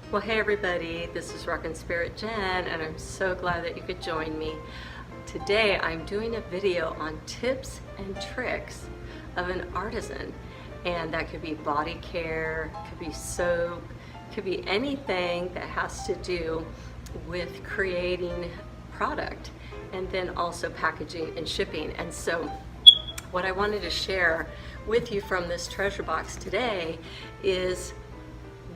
Well, hey everybody, this is Rockin' Spirit Jen, and I'm so glad that you could join me. Today I'm doing a video on tips and tricks of an artisan, and that could be body care, could be soap, could be anything that has to do with creating product, and then also packaging and shipping. And so what I wanted to share with you from this treasure box today is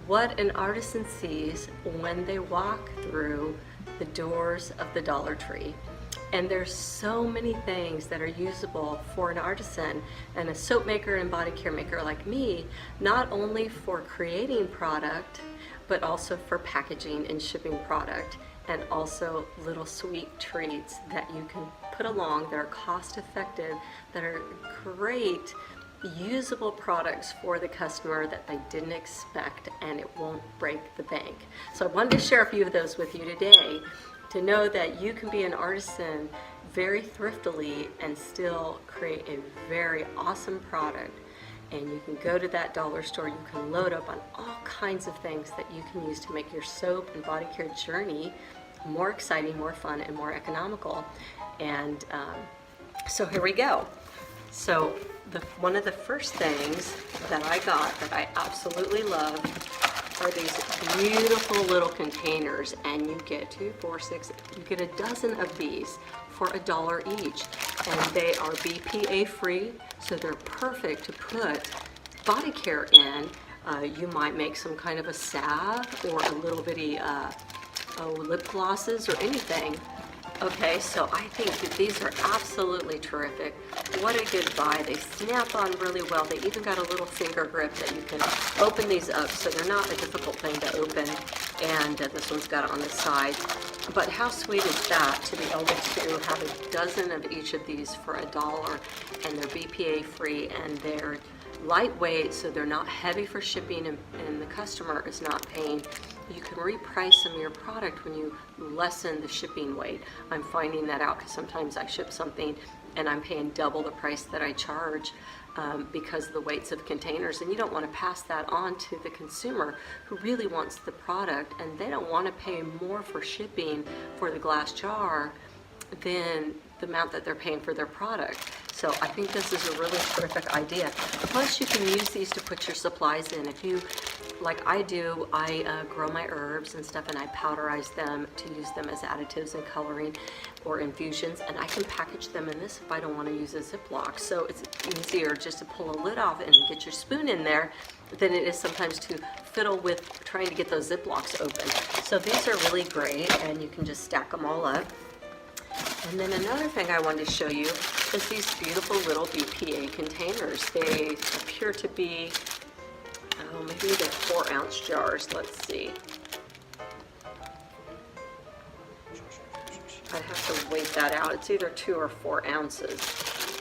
what an artisan sees when they walk through the doors of the Dollar Tree. And there's so many things that are usable for an artisan and a soap maker and body care maker like me, not only for creating product, but also for packaging and shipping product, and also little sweet treats that you can put along that are cost effective, that are great usable products for the customer that they didn't expect, and it won't break the bank. So I wanted to share a few of those with you today to know that you can be an artisan very thriftily and still create a very awesome product. And you can go to that dollar store, you can load up on all kinds of things that you can use to make your soap and body care journey more exciting, more fun, and more economical. And so here we go. So one of the first things that I got that I absolutely love are these beautiful little containers, and you get 2, 4, 6, you get a dozen of these for $1 each, and they are BPA free, so they're perfect to put body care in. You might make some kind of a salve or a little bitty lip glosses or anything. Okay, so I think that these are absolutely terrific. What a good buy. They snap on really well. They even got a little finger grip that you can open these up, so they're not a difficult thing to open. And this one's got it on the side. But how sweet is that to be able to have a dozen of each of these for $1, and they're BPA free, and they're lightweight, so they're not heavy for shipping, and the customer is not paying. You can reprice some of your product when you lessen the shipping weight. I'm finding that out because sometimes I ship something and I'm paying double the price that I charge because of the weights of containers, and you don't want to pass that on to the consumer who really wants the product, and they don't want to pay more for shipping for the glass jar than the amount that they're paying for their product. So I think this is a really terrific idea. Plus you can use these to put your supplies in. If you, like I do, I grow my herbs and stuff, and I powderize them to use them as additives and coloring or infusions, and I can package them in this if I don't want to use a Ziploc. So it's easier just to pull a lid off and get your spoon in there than it is sometimes to fiddle with trying to get those Ziplocs open. So these are really great, and you can just stack them all up. And then another thing I wanted to show you is these beautiful little BPA containers. They appear to be, maybe they're 4-ounce jars. Let's see. I have to weight that out. It's either 2 or 4 ounces.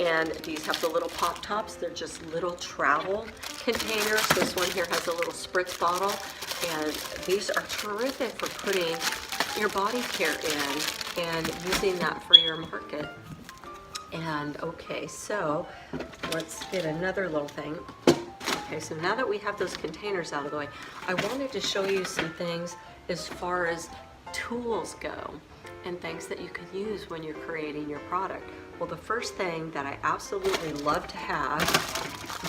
And these have the little pop tops. They're just little travel containers. This one here has a little spritz bottle, and these are terrific for putting your body care in and using that for your market. And okay, so let's get another little thing. Okay, so now that we have those containers out of the way, I wanted to show you some things as far as tools go and things that you can use when you're creating your product. Well, the first thing that I absolutely love to have,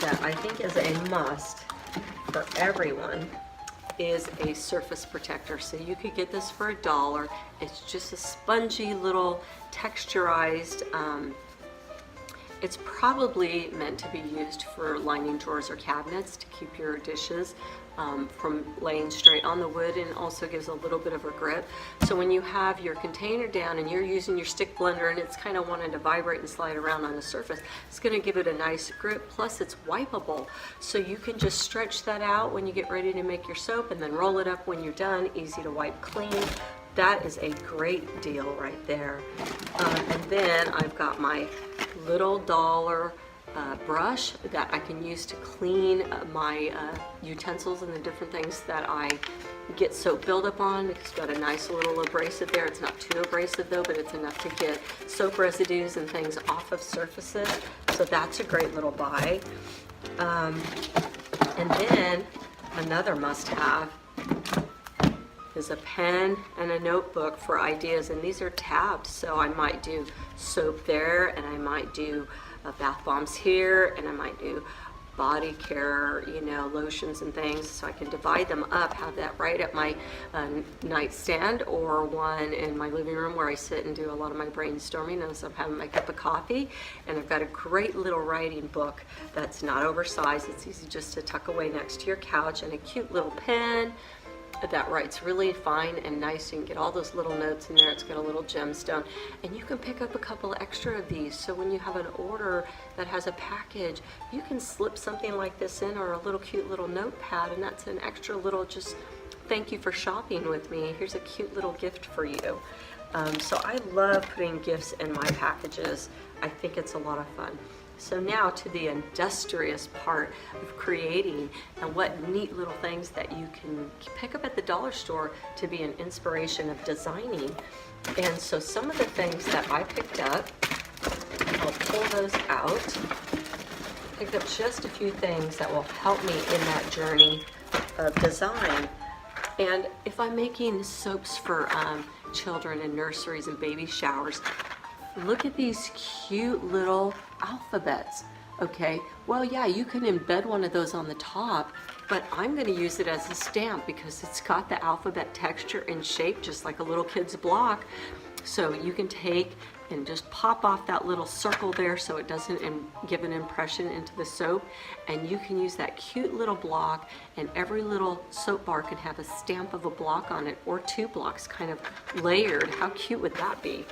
that I think is a must for everyone, is a surface protector. So you could get this for $1. It's just a spongy little texturized, it's probably meant to be used for lining drawers or cabinets to keep your dishes from laying straight on the wood, and also gives a little bit of a grip. So when you have your container down and you're using your stick blender and it's kind of wanting to vibrate and slide around on the surface, it's going to give it a nice grip. Plus it's wipeable, so you can just stretch that out when you get ready to make your soap and then roll it up when you're done. Easy to wipe clean. That is a great deal right there. And then I've got my little dollar brush that I can use to clean my utensils and the different things that I get soap buildup on. It's got a nice little abrasive there. It's not too abrasive though, but it's enough to get soap residues and things off of surfaces. So that's a great little buy. And then another must-have is a pen and a notebook for ideas, and these are tabbed, so I might do soap there, and I might do bath bombs here, and I might do body care, you know, lotions and things, so I can divide them up, have that right at my nightstand, or one in my living room where I sit and do a lot of my brainstorming as I'm having my cup of coffee. And I've got a great little writing book that's not oversized. It's easy just to tuck away next to your couch, and a cute little pen that writes really fine and nice. You can get all those little notes in there. It's got a little gemstone, and you can pick up a couple extra of these, so when you have an order that has a package, you can slip something like this in, or a little cute little notepad, and that's an extra little just thank you for shopping with me. Here's a cute little gift for you. So I love putting gifts in my packages. I think it's a lot of fun. So now to the industrious part of creating, and what neat little things that you can pick up at the dollar store to be an inspiration of designing. And so some of the things that I picked up, I'll pull those out. Picked up just a few things that will help me in that journey of design. And if I'm making soaps for children in nurseries and baby showers, look at these cute little alphabets. Okay, well, yeah, you can embed one of those on the top, but I'm going to use it as a stamp because it's got the alphabet texture and shape just like a little kid's block. So you can take and just pop off that little circle there so it doesn't give an impression into the soap, and you can use that cute little block, and every little soap bar can have a stamp of a block on it, or 2 blocks kind of layered. How cute would that be?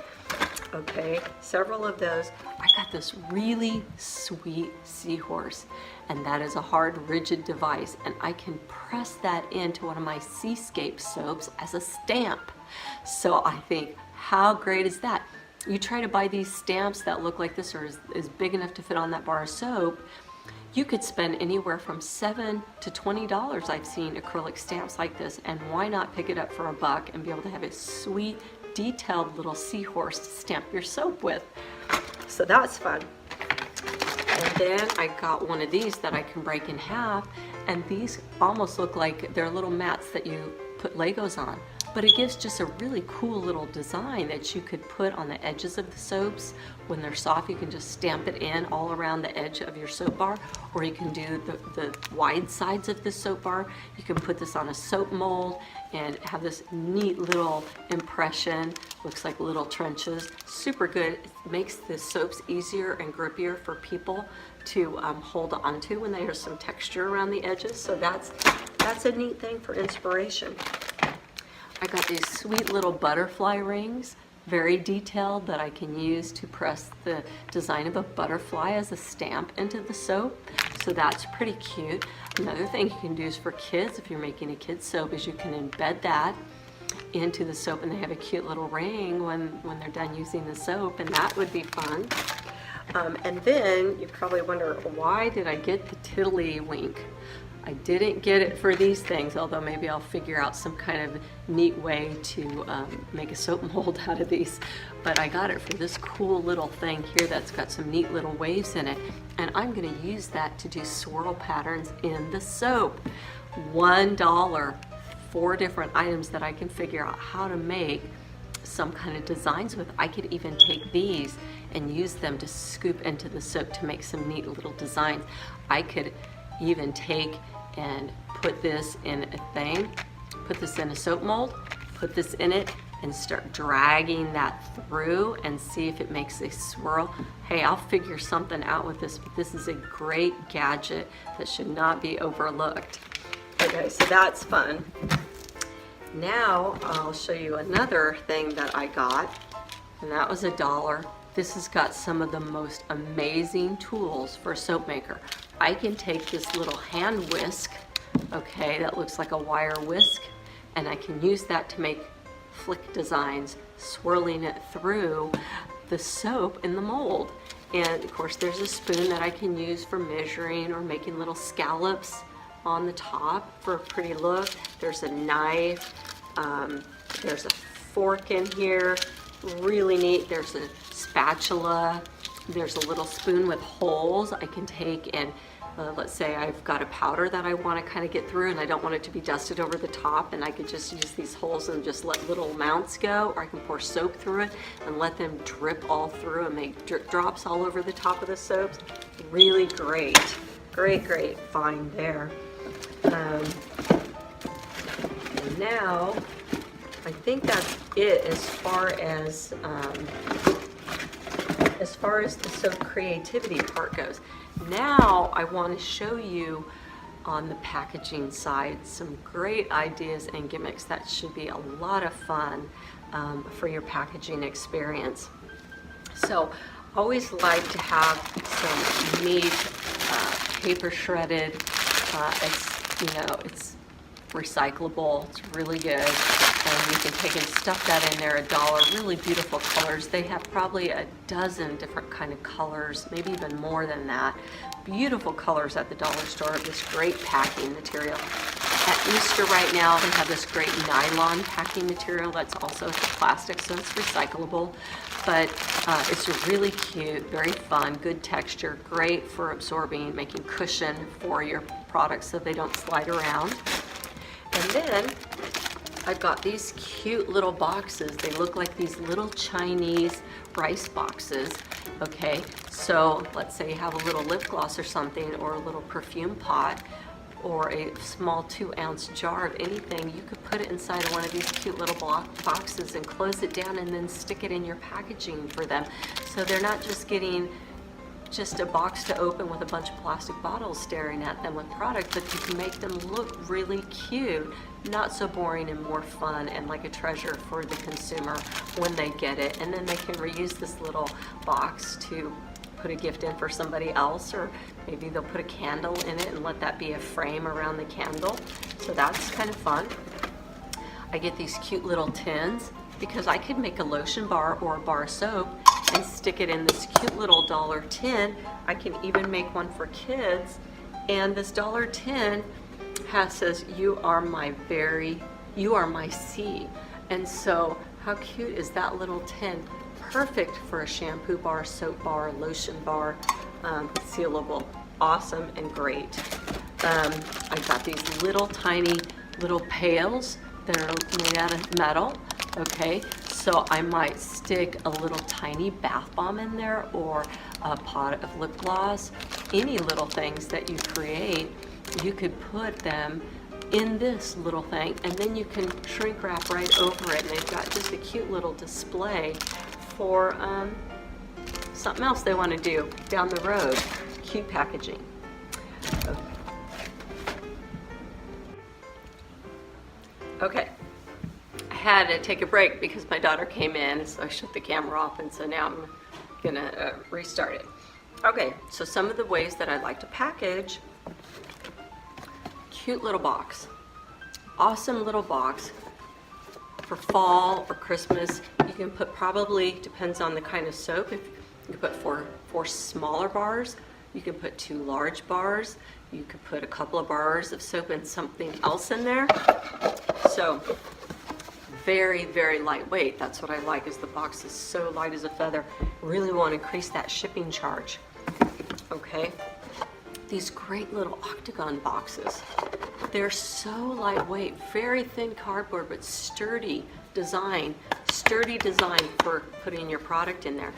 Okay, several of those. I got this really sweet seahorse, and that is a hard, rigid device, and I can press that into one of my Seascape soaps as a stamp. So I think, how great is that? You try to buy these stamps that look like this, or is big enough to fit on that bar of soap, you could spend anywhere from $7 to $20. I've seen acrylic stamps like this, and why not pick it up for $1 and be able to have a sweet, detailed little seahorse to stamp your soap with? So that's fun. And then I got one of these that I can break in half, and these almost look like they're little mats that you put Legos on. But it gives just a really cool little design that you could put on the edges of the soaps. When they're soft, you can just stamp it in all around the edge of your soap bar, or you can do the wide sides of the soap bar. You can put this on a soap mold and have this neat little impression. Looks like little trenches. Super good. It makes the soaps easier and grippier for people to hold onto when there's some texture around the edges. So that's a neat thing for inspiration. I got these sweet little butterfly rings, very detailed, that I can use to press the design of a butterfly as a stamp into the soap. So that's pretty cute. Another thing you can do is for kids, if you're making a kid's soap, is you can embed that into the soap, and they have a cute little ring when they're done using the soap, and that would be fun. And then you probably wonder, why did I get the Tiddlywink? I didn't get it for these things, although maybe I'll figure out some kind of neat way to make a soap mold out of these. But I got it for this cool little thing here that's got some neat little waves in it. And I'm going to use that to do swirl patterns in the soap. $1, 4 different items that I can figure out how to make some kind of designs with. I could even take these and use them to scoop into the soap to make some neat little designs. I could even take and put this in a thing, put this in a soap mold, put this in it, and start dragging that through and see if it makes a swirl. Hey, I'll figure something out with this, but this is a great gadget that should not be overlooked. Okay, so that's fun. Now I'll show you another thing that I got, and that was $1. This has got some of the most amazing tools for a soap maker. I can take this little hand whisk, okay, that looks like a wire whisk, and I can use that to make flick designs, swirling it through the soap in the mold. And of course there's a spoon that I can use for measuring or making little scallops on the top for a pretty look. There's a knife, there's a fork in here, really neat. There's a spatula, there's a little spoon with holes I can take and let's say I've got a powder that I want to kind of get through and I don't want it to be dusted over the top, and I could just use these holes and just let little amounts go, or I can pour soap through it and let them drip all through and make drip drops all over the top of the soaps. Really great, great find there. And now I think that's it as far as the soap creativity part goes. Now I want to show you on the packaging side some great ideas and gimmicks that should be a lot of fun for your packaging experience. So always like to have some neat paper shredded. It's recyclable. It's really good. And you can take and stuff that in there, $1. Really beautiful colors. They have probably a dozen different kind of colors, maybe even more than that. Beautiful colors at the dollar store. This great packing material. At Easter right now, they have this great nylon packing material that's also plastic, so it's recyclable. But it's really cute, very fun, good texture, great for absorbing, making cushion for your products so they don't slide around. And then I've got these cute little boxes. They look like these little Chinese rice boxes. Okay, so let's say you have a little lip gloss or something, or a little perfume pot, or a small 2-ounce jar of anything. You could put it inside of one of these cute little boxes and close it down and then stick it in your packaging for them. So they're not just getting just a box to open with a bunch of plastic bottles staring at them with product, but you can make them look really cute, not so boring, and more fun, and like a treasure for the consumer when they get it. And then they can reuse this little box to put a gift in for somebody else, or maybe they'll put a candle in it and let that be a frame around the candle. So that's kind of fun. I get these cute little tins because I could make a lotion bar or a bar of soap and stick it in this cute little $1 tin. I can even make one for kids, and this $1 tin says, you are my C. And so how cute is that little tin? Perfect for a shampoo bar, soap bar, lotion bar, sealable. Awesome and great. I've got these little tiny little pails that are made out of metal. Okay, so I might stick a little tiny bath bomb in there, or a pot of lip gloss. Any little things that you create, you could put them in this little thing, and then you can shrink wrap right over it, and they've got just a cute little display for something else they want to do down the road. Cute packaging. Okay. I had to take a break because my daughter came in, so I shut the camera off, and so now I'm gonna restart it. Okay, so some of the ways that I like to package: cute little box, awesome little box for fall or Christmas. You can put, probably depends on the kind of soap, if you can put four smaller bars, you can put 2 large bars, you could put a couple of bars of soap and something else in there. So very, very lightweight. That's what I like, is the box is so light as a feather. Really want to increase that shipping charge. Okay, these great little octagon boxes. They're so lightweight, very thin cardboard, but sturdy design for putting your product in there.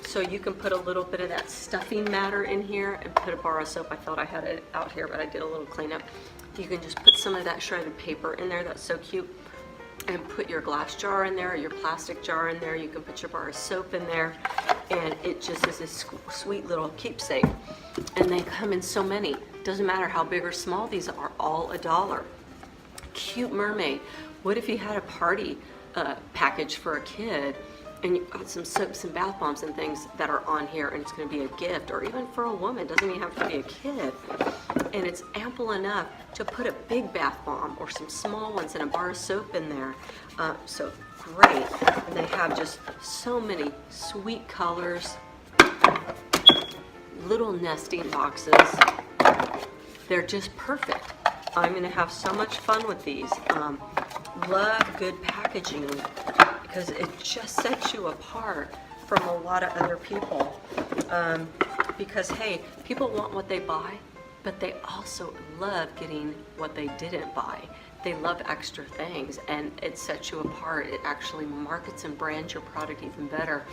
So you can put a little bit of that stuffing matter in here and put a bar of soap. I thought I had it out here, but I did a little cleanup. You can just put some of that shredded paper in there. That's so cute. And put your glass jar in there, or your plastic jar in there. You can put your bar of soap in there, and it just is a sweet little keepsake. And they come in so many. Doesn't matter how big or small these are, all $1. Cute mermaid. What if you had a party package for a kid, and you've got some soaps and bath bombs and things that are on here, and it's going to be a gift, or even for a woman, doesn't even have to be a kid, and it's ample enough to put a big bath bomb or some small ones and a bar of soap in there. So great. And they have just so many sweet colors, little nesting boxes. They're just perfect. I'm going to have so much fun with these. Love good packaging because it just sets you apart from a lot of other people. Because hey, people want what they buy, but they also love getting what they didn't buy. They love extra things, and it sets you apart. It actually markets and brands your product even better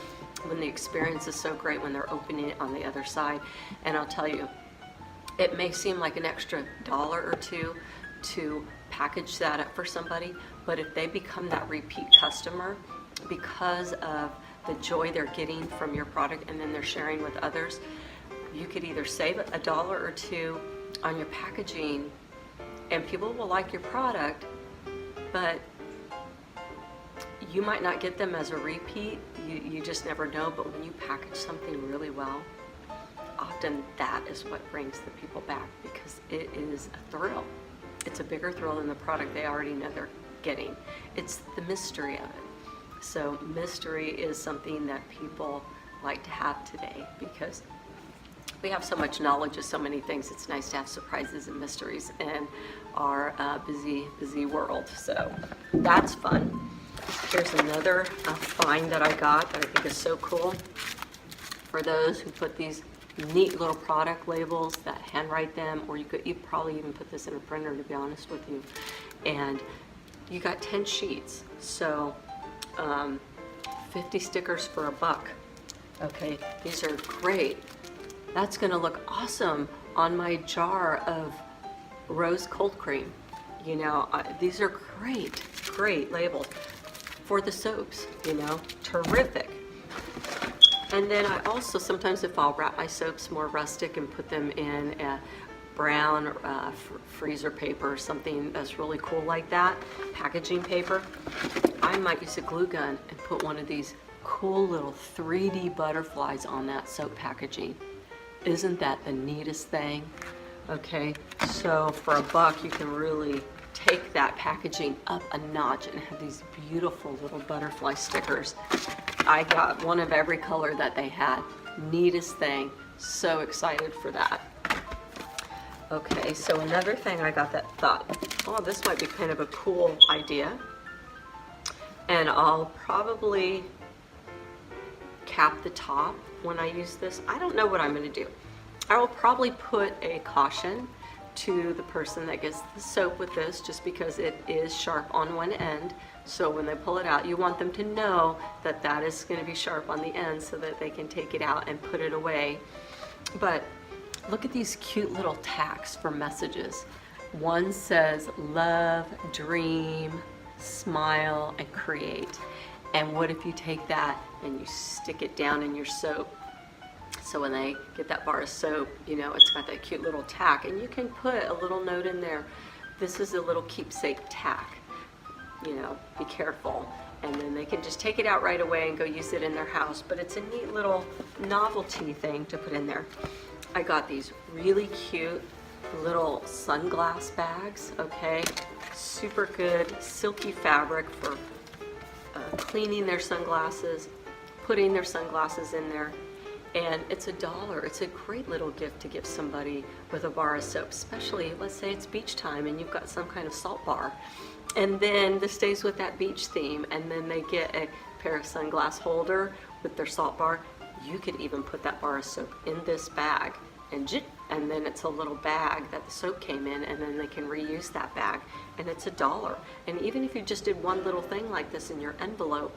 when the experience is so great when they're opening it on the other side. And I'll tell you, it may seem like an extra dollar or two to package that up for somebody, but if they become that repeat customer because of the joy they're getting from your product and then they're sharing with others, you could either save a dollar or two on your packaging and people will like your product, but you might not get them as a repeat. You just never know. But when you package something really well, often that is what brings the people back, because it is a thrill. It's a bigger thrill than the product they already know they're getting. It's the mystery of it. So mystery is something that people like to have today, because we have so much knowledge of so many things. It's nice to have surprises and mysteries in our busy world. So that's fun. Here's another find that I got that I think is so cool. For those who put these neat little product labels that handwrite them, or you probably even put this in a printer, to be honest with you. And you got 10 sheets, so 50 stickers for $1. Okay, these are great. That's gonna look awesome on my jar of rose cold cream. You know, these are great labels. For the soaps, you know, terrific. And then I also, sometimes if I'll wrap my soaps more rustic and put them in a brown freezer paper or something that's really cool like that, packaging paper, I might use a glue gun and put one of these cool little 3D butterflies on that soap packaging. Isn't that the neatest thing? Okay, so for $1, you can really take that packaging up a notch and have these beautiful little butterfly stickers. I got one of every color that they had. Neatest thing. So excited for that. Okay, so another thing I got that thought, oh, this might be kind of a cool idea. And I'll probably cap the top when I use this. I don't know what I'm going to do. I will probably put a caution to the person that gets the soap with this, just because it is sharp on one end. So when they pull it out, you want them to know that that is going to be sharp on the end so that they can take it out and put it away. But look at these cute little tacks for messages. One says love, dream, smile, and create. And what if you take that and you stick it down in your soap? So when they get that bar of soap, you know, it's got that cute little tack, and you can put a little note in there. This is a little keepsake tack. You know, be careful. And then they can just take it out right away and go use it in their house. But it's a neat little novelty thing to put in there. I got these really cute little sunglass bags, okay? Super good silky fabric for cleaning their sunglasses, putting their sunglasses in there. And it's $1. It's a great little gift to give somebody with a bar of soap, especially, let's say it's beach time and you've got some kind of salt bar. And then this stays with that beach theme, and then they get a pair of sunglass holder with their salt bar. You could even put that bar of soap in this bag, and then it's a little bag that the soap came in, and then they can reuse that bag, and it's $1. And even if you just did one little thing like this in your envelope,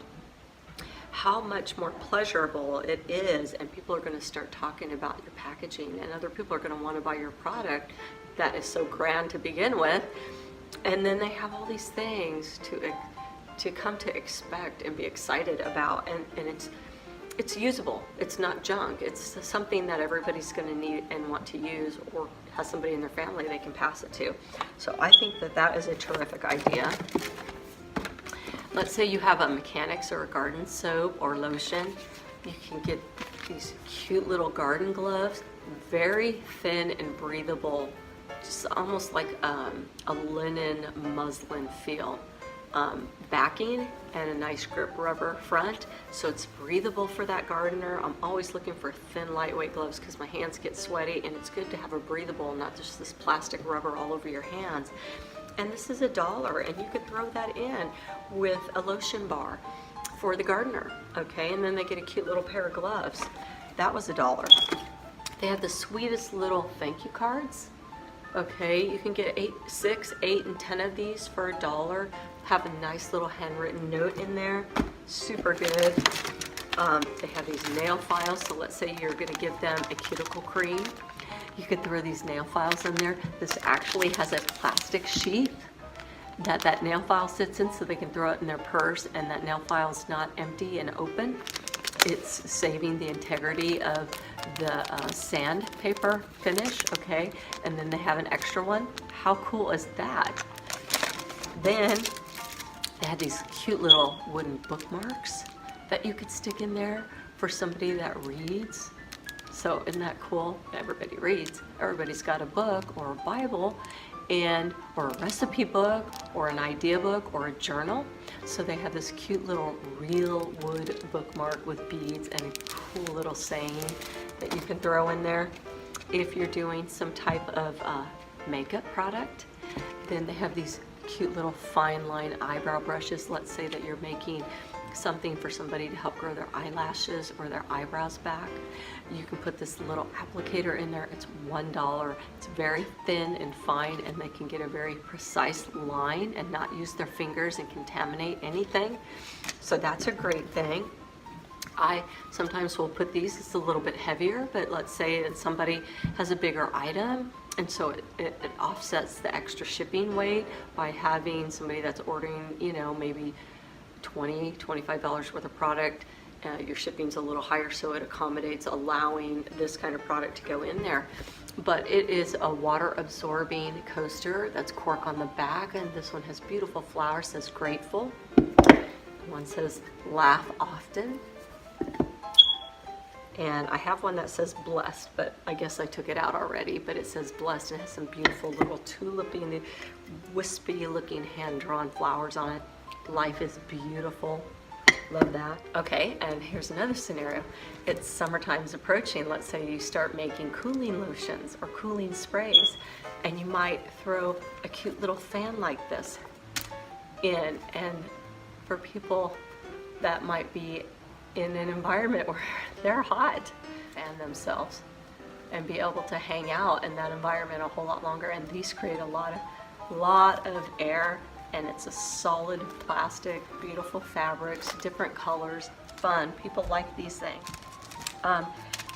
how much more pleasurable it is, and people are going to start talking about your packaging, and other people are going to want to buy your product that is so grand to begin with. And then they have all these things to come to expect and be excited about, and it's usable. It's not junk. It's something that everybody's going to need and want to use, or has somebody in their family they can pass it to. So I think that that is a terrific idea. Let's say you have a mechanics or a garden soap or lotion. You can get these cute little garden gloves, very thin and breathable, just almost like a linen muslin feel. Backing and a nice grip rubber front, so it's breathable for that gardener. I'm always looking for thin, lightweight gloves because my hands get sweaty, and it's good to have a breathable, not just this plastic rubber all over your hands. And this is $1, and you could throw that in with a lotion bar for the gardener, okay? And then they get a cute little pair of gloves. That was $1. They have the sweetest little thank you cards. Okay, you can get 6, 8, and 10 of these for $1. Have a nice little handwritten note in there. Super good. They have these nail files, so let's say you're going to give them a cuticle cream. You could throw these nail files in there. This actually has a plastic sheath that nail file sits in, so they can throw it in their purse, and that nail file is not empty and open. It's saving the integrity of the sandpaper finish, okay? And then they have an extra one. How cool is that? Then they had these cute little wooden bookmarks that you could stick in there for somebody that reads. So isn't that cool? Everybody reads. Everybody's got a book or a Bible or a recipe book or an idea book or a journal. So they have this cute little real wood bookmark with beads and a cool little saying that you can throw in there. If you're doing some type of makeup product, then they have these cute little fine line eyebrow brushes. Let's say that you're making something for somebody to help grow their eyelashes or their eyebrows back. You can put this little applicator in there. It's $1. It's very thin and fine, and they can get a very precise line and not use their fingers and contaminate anything. So that's a great thing. I sometimes will put these, it's a little bit heavier, but let's say that somebody has a bigger item, and so it offsets the extra shipping weight by having somebody that's ordering, you know, maybe $20, $25 worth of product. Your shipping's a little higher, so it accommodates allowing this kind of product to go in there. But it is a water absorbing coaster that's cork on the back, and this one has beautiful flowers, says grateful. One says laugh often. And I have one that says blessed, but I guess I took it out already, but it says blessed and has some beautiful little tulipy, wispy looking hand-drawn flowers on it. Life is beautiful. Love that. Okay, and here's another scenario. It's summertime's approaching. Let's say you start making cooling lotions or cooling sprays, and you might throw a cute little fan like this in. And for people that might be in an environment where they're hot, fan themselves and be able to hang out in that environment a whole lot longer. And these create a lot of air, and it's a solid plastic, beautiful fabrics, different colors, fun. People like these things.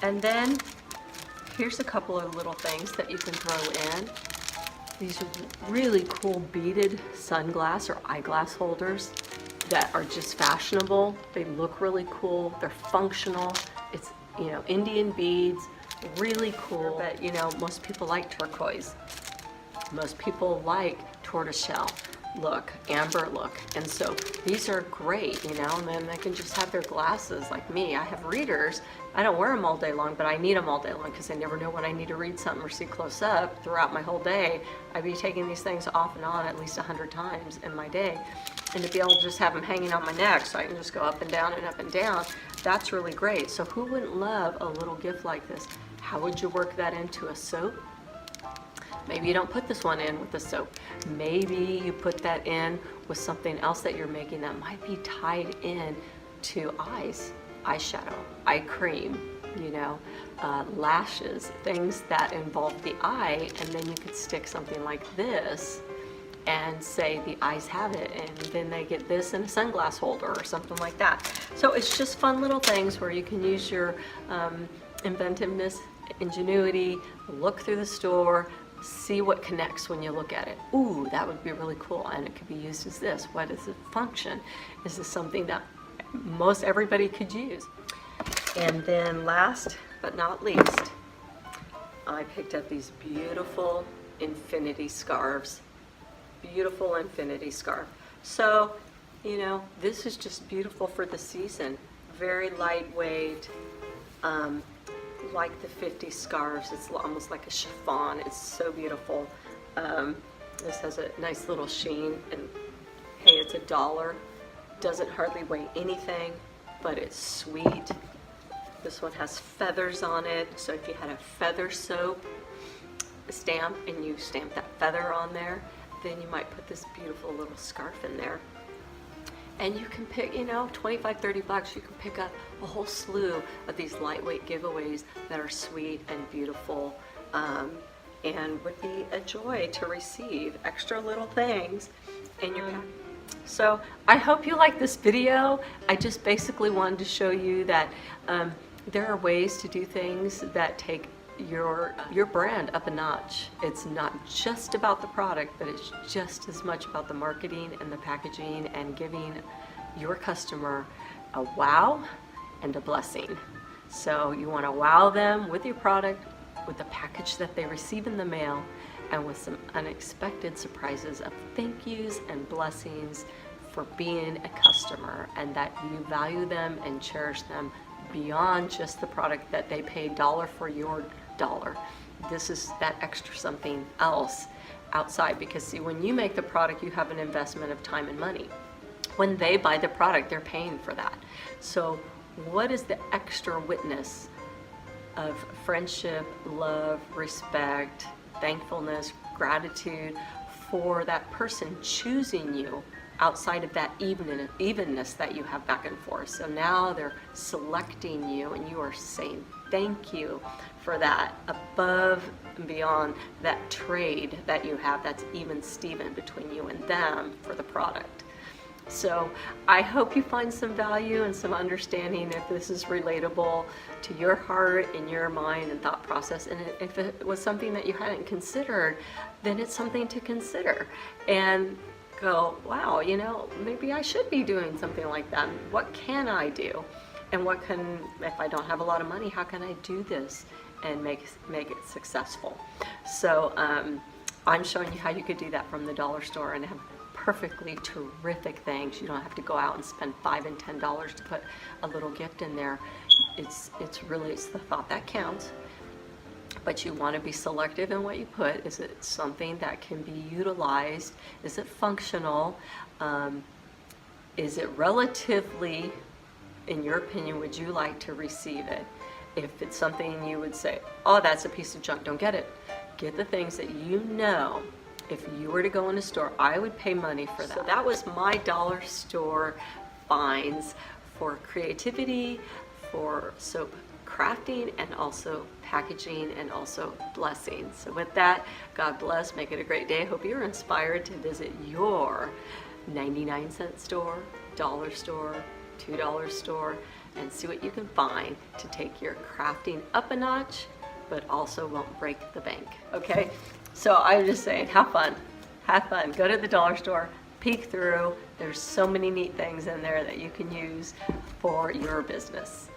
And then here's a couple of little things that you can throw in. These really cool beaded sunglass or eyeglass holders that are just fashionable. They look really cool. They're functional. It's, you know, Indian beads, really cool. But, you know, most people like turquoise. Most people like tortoiseshell look, amber look. And so these are great, you know, and then they can just have their glasses like me. I have readers. I don't wear them all day long, but I need them all day long because I never know when I need to read something or see close up throughout my whole day. I'd be taking these things off and on at least 100 times in my day. And to be able to just have them hanging on my neck so I can just go up and down and up and down, that's really great. So who wouldn't love a little gift like this? How would you work that into a soap? Maybe you don't put this one in with the soap. Maybe you put that in with something else that you're making that might be tied in to eyes, eyeshadow, eye cream, you know, lashes, things that involve the eye, and then you could stick something like this and say the eyes have it, and then they get this in a sunglass holder or something like that. So it's just fun little things where you can use your inventiveness, ingenuity, look through the store, see what connects when you look at it. Ooh, that would be really cool, and it could be used as this. What is the function? Is this something that most everybody could use? And then last but not least, I picked up these beautiful infinity scarves. Beautiful infinity scarf. So, you know, this is just beautiful for the season. Very lightweight, like the 50 scarves. It's almost like a chiffon. It's so beautiful. This has a nice little sheen, and hey, it's $1. Doesn't hardly weigh anything, but it's sweet. This one has feathers on it, so if you had a feather soap stamp and you stamp that feather on there, then you might put this beautiful little scarf in there. And you can pick, you know, 25, 30 bucks, you can pick up a whole slew of these lightweight giveaways that are sweet and beautiful. and would be a joy to receive extra little things in your pack. So I hope you like this video. I just basically wanted to show you that there are ways to do things that take your brand up a notch. It's not just about the product, but it's just as much about the marketing and the packaging and giving your customer a wow and a blessing. So you want to wow them with your product, with the package that they receive in the mail, and with some unexpected surprises of thank yous and blessings for being a customer, and that you value them and cherish them beyond just the product that they pay dollar for your dollar. This is that extra something else outside, because see, when you make the product, you have an investment of time and money. When they buy the product, they're paying for that. So what is the extra witness of friendship, love, respect, thankfulness, gratitude for that person choosing you outside of that evenness that you have back and forth? So now they're selecting you, and you are saying thank you for that, above and beyond that trade that you have that's even Steven between you and them for the product. So I hope you find some value and some understanding if this is relatable to your heart and your mind and thought process. And if it was something that you hadn't considered, then it's something to consider and go, wow, you know, maybe I should be doing something like that. What can I do? And what can, if I don't have a lot of money, how can I do this and make it successful? So I'm showing you how you could do that from the dollar store and have perfectly terrific things. You don't have to go out and spend $5 and $10 to put a little gift in there. It's the thought that counts. But you want to be selective in what you put. Is it something that can be utilized? Is it functional? Is it relatively, in your opinion, would you like to receive it? If it's something you would say, oh, that's a piece of junk, don't get it. Get the things that you know, if you were to go in a store, I would pay money for that. So that was my dollar store finds for creativity, for soap crafting, and also packaging, and also blessings. So with that, God bless, make it a great day. I hope you're inspired to visit your 99-cent store, dollar store, $2 store, and see what you can find to take your crafting up a notch, but also won't break the bank, okay? So I'm just saying, have fun. Have fun. Go to the dollar store, peek through. There's so many neat things in there that you can use for your business.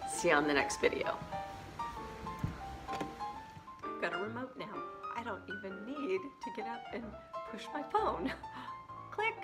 See you on the next video. I've got a remote now. I don't even need to get up and push my phone. Click.